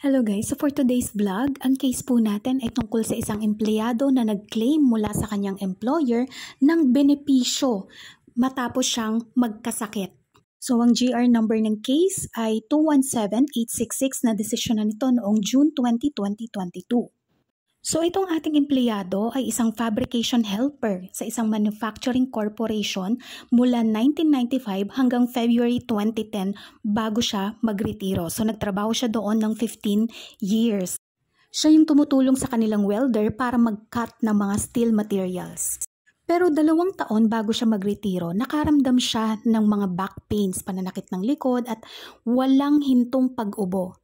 Hello guys, so for today's vlog, ang case po natin ay tungkol sa isang empleyado na nag-claim mula sa kanyang employer ng benepisyo matapos siyang magkasakit. So ang GR number ng case ay 217866 na desisyon na nito noong June 20, 2022. So itong ating empleyado ay isang fabrication helper sa isang manufacturing corporation mula 1995 hanggang February 2010 bago siya magretiro. So nagtrabaho siya doon ng 15 years. Siya yung tumutulong sa kanilang welder para mag-cut ng mga steel materials. Pero 2 taon bago siya magretiro, nakaramdam siya ng mga back pains, pananakit ng likod at walang hintong pag-ubo.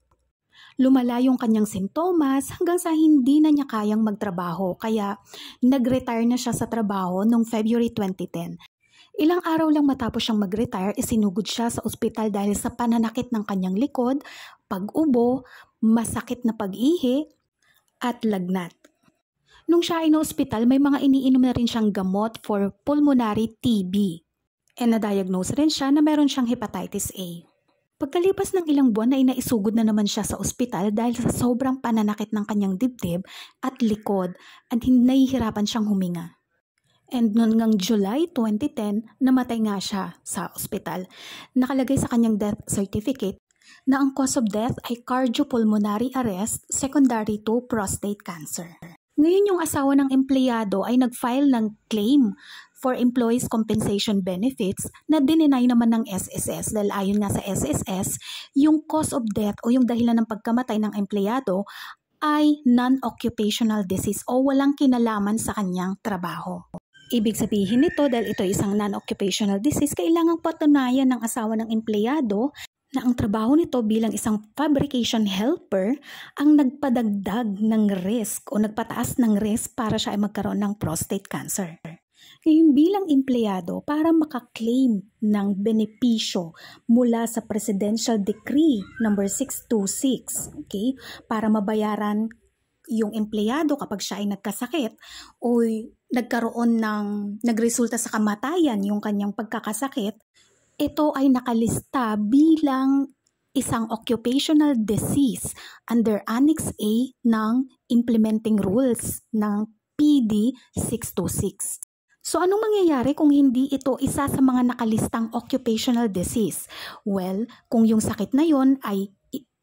Lumala yung kanyang sintomas hanggang sa hindi na niya kayang magtrabaho kaya nag-retire na siya sa trabaho noong February 2010. Ilang araw lang matapos siyang mag-retire, isinugod siya sa ospital dahil sa pananakit ng kanyang likod, pag-ubo, masakit na pag-ihi, at lagnat. Nung siya ay na-ospital, may mga iniinom na rin siyang gamot for pulmonary TB. And na-diagnose rin siya na meron siyang hepatitis A. Pagkalipas ng ilang buwan ay naisugod na naman siya sa ospital dahil sa sobrang pananakit ng kanyang dibdib at likod at nahihirapan siyang huminga. And noong July 2010, namatay nga siya sa ospital. Nakalagay sa kanyang death certificate na ang cause of death ay cardiopulmonary arrest secondary to prostate cancer. Ngayon yung asawa ng empleyado ay nag-file ng claim for employees compensation benefits na dininay naman ng SSS dahil ayon nga sa SSS, yung cause of death o yung dahilan ng pagkamatay ng empleyado ay non-occupational disease o walang kinalaman sa kanyang trabaho. Ibig sabihin nito dahil ito ay isang non-occupational disease, kailangang patunayan ng asawa ng empleyado na ang trabaho nito bilang isang fabrication helper ang nagpadagdag ng risk o nagpataas ng risk para siya ay magkaroon ng prostate cancer. Ngayon bilang empleyado, para makaklaim ng benepisyo mula sa Presidential Decree number 626, okay, para mabayaran yung empleyado kapag siya ay nagkasakit o nagresulta sa kamatayan yung kanyang pagkakasakit, ito ay nakalista bilang isang occupational disease under Annex A ng Implementing Rules ng PD 626. So anong mangyayari kung hindi ito isa sa mga nakalistang occupational disease? Well, kung yung sakit na yon ay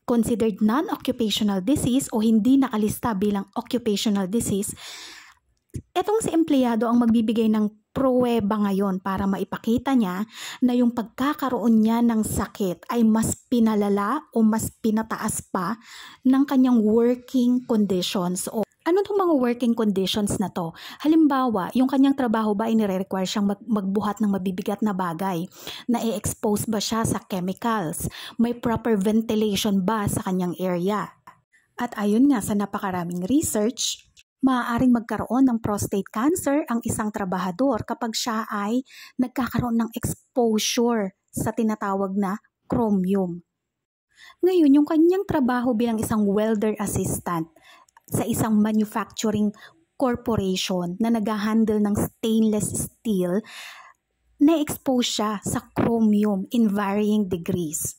considered non-occupational disease o hindi nakalista bilang occupational disease, etong si empleyado ang magbibigay ng pruweba ngayon para maipakita niya na yung pagkakaroon niya ng sakit ay mas pinalala o mas pinataas pa ng kanyang working conditions. O ano itong mga working conditions na to? Halimbawa, yung kanyang trabaho ba ay nire-require siyang magbuhat ng mabibigat na bagay? Na-expose ba siya sa chemicals? May proper ventilation ba sa kanyang area? At ayon nga sa napakaraming research, maaaring magkaroon ng prostate cancer ang isang trabahador kapag siya ay nagkakaroon ng exposure sa tinatawag na chromium. Ngayon, yung kanyang trabaho bilang isang welder assistant sa isang manufacturing corporation na nag-handle ng stainless steel, na-expose siya sa chromium in varying degrees.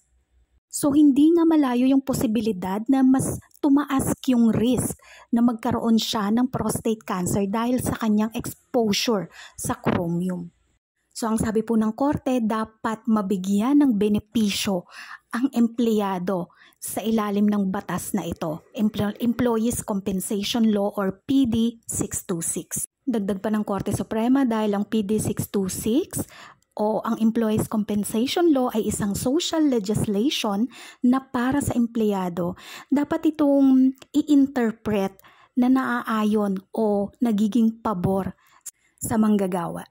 So hindi nga malayo yung posibilidad na mas tumaas yung risk na magkaroon siya ng prostate cancer dahil sa kanyang exposure sa chromium. So ang sabi po ng korte, dapat mabigyan ng benepisyo ang empleyado sa ilalim ng batas na ito, Employees Compensation Law or PD 626. Dagdag pa ng Korte Suprema dahil ang PD 626 o ang Employees Compensation Law ay isang social legislation na para sa empleyado. Dapat itong i-interpret na naaayon o nagiging pabor sa manggagawa.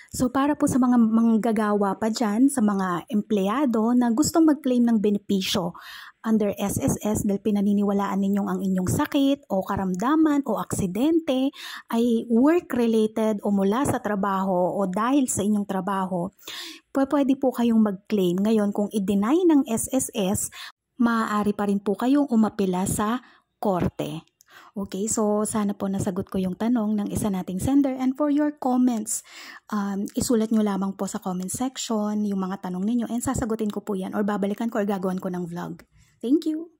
So para po sa mga manggagawa pa dyan, sa mga empleyado na gustong mag-claim ng benepisyo under SSS dahil pinaniniwalaan ninyong ang inyong sakit o karamdaman o aksidente ay work-related o mula sa trabaho o dahil sa inyong trabaho, pwede po kayong mag-claim. Ngayon kung i-deny ng SSS, maaari pa rin po kayong umapila sa korte. Okay, so sana po nasagot ko yung tanong ng isa nating sender. And for your comments, isulat nyo lamang po sa comment section yung mga tanong ninyo and sasagutin ko po yan or babalikan ko or gagawin ko ng vlog. Thank you!